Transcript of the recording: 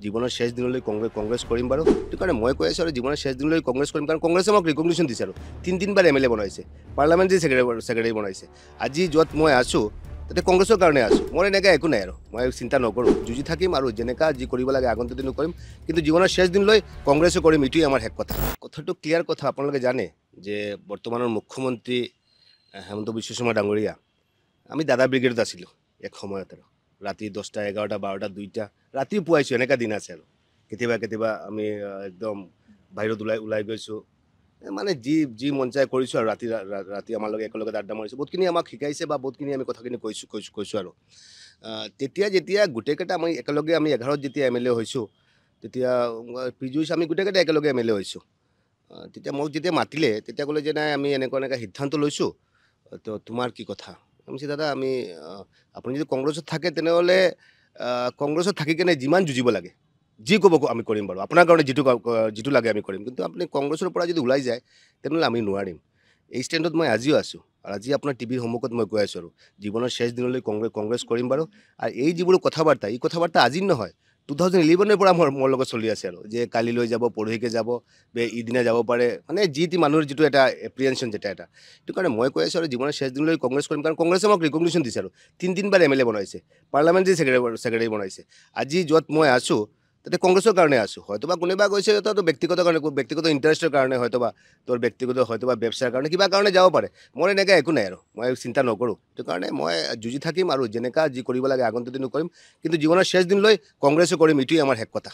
জীৱনৰ শেষ দিনলৈ কংগ্ৰেছ কৰিম বাৰু সেইটো কাৰণে মই কৈ আছোঁ আৰু জীৱনৰ শেষ দিনলৈ কংগ্ৰেছ কৰিম কাৰণ কংগ্ৰেছে মোক ৰিকগনিশ্যন দিছে আৰু তিনিবাৰ এম এল এ বনাইছে পাৰ্লামেণ্টাৰী ছেক্ৰেটাৰী বনাইছে আজি য'ত মই আছোঁ তাতে কংগ্ৰেছৰ কাৰণে আছোঁ মোৰ এনেকৈ একো নাই আৰু মই চিন্তা নকৰোঁ যুঁজি থাকিম আৰু যেনেকুৱা যি কৰিব লাগে আগন্তুক দিনো কৰিম কিন্তু জীৱনৰ শেষ দিনলৈ কংগ্ৰেছো কৰিম এইটোৱেই আমাৰ শেষ কথাটো ক্লিয়াৰ কথা আপোনালোকে জানে যে বৰ্তমানৰ মুখ্যমন্ত্ৰী হেমন্ত বিশ্ব শৰ্মা ডাঙৰীয়া আমি দাদা ব্ৰিগেডত আছিলোঁ এক সময়ত আৰু ৰাতি 10টা 11টা 12টা 2টা ৰাতিও পুৱাইছোঁ এনেকুৱা দিন আছে আৰু কেতিয়াবা আমি একদম বাহিৰত ওলাই গৈছোঁ মানে যি মন যায় কৰিছোঁ আৰু ৰাতি আমাৰ লগে একেলগে আড্ডা মাৰিছোঁ বহুতখিনি আমাক শিকাইছে বা বহুতখিনি আমি কথাখিনি কৈছোঁ আৰু যেতিয়া গোটেইকেইটা আমি একেলগে আমি 11ত যেতিয়া এম এল এ হৈছোঁ তেতিয়া পিজুচ আমি গোটেইকেইটা একেলগে এম এল এ হৈছোঁ তেতিয়া মোক যেতিয়া মাতিলে তেতিয়া ক'লে যে নাই আমি এনেকুৱা সিদ্ধান্ত লৈছোঁ তো তোমাৰ কি কথা আমি দাদা আমি আপুনি যদি কংগ্ৰেছত থাকে তেনেহ'লে কংগ্ৰেছত থাকি কেনে যিমান যুঁজিব লাগে যি ক'ব আমি কৰিম বাৰু আপোনাৰ কাৰণে যিটো লাগে আমি কৰিম কিন্তু আপুনি কংগ্ৰেছৰ পৰা যদি ওলাই যায় তেনেহ'লে আমি নোৱাৰিম এই ষ্টেণ্ডত মই আজিও আছোঁ আৰু আজি আপোনাৰ টিভিৰ সন্মুখত মই কৈ আছোঁ আৰু জীৱনৰ শেষ দিনলৈ কংগ্ৰেছ কৰিম বাৰু আৰু এই যিবোৰ কথাবাৰ্তা আজিৰ নহয় 2011 পৰা মোৰ লগত চলি আছে আৰু যে কালিলৈ যাব পৰহিকে যাব ইদিনা যাব পাৰে মানে মানুহৰ যিটো এটা এপ্ৰিহেনশ্যন এটা সেইটো কাৰণে মই কৈ আছোঁ আৰু জীৱনৰ শেষ দিনলৈ কংগ্ৰেছ কৰিম কাৰণ কংগ্ৰেছে মোক ৰিকগনিশ্যন দিছে আৰু তিনিবাৰ এম এল এ বনাইছে পাৰ্লামেণ্টাৰী ছেক্ৰেটাৰী বনাইছে আজি য'ত মই আছোঁ তাতে কংগ্ৰেছৰ কাৰণে আছোঁ হয়তোবা কোনোবা কৈছে তাতো ব্যক্তিগত ইণ্টাৰেষ্টৰ কাৰণে হয়তোবা তোৰ ব্যক্তিগত হয়তোবা ব্যৱসায়ৰ কাৰণে কিবা কাৰণে যাব পাৰে মোৰ এনেকৈ একো নাই আৰু মই চিন্তা নকৰোঁ সেইটো কাৰণে মই যুঁজি থাকিম আৰু যেনেকুৱা যি কৰিব লাগে আগন্তুক দিনো কৰিম কিন্তু জীৱনৰ শেষ দিনলৈ কংগ্ৰেছো কৰিম এইটোৱেই আমাৰ শেষ কথা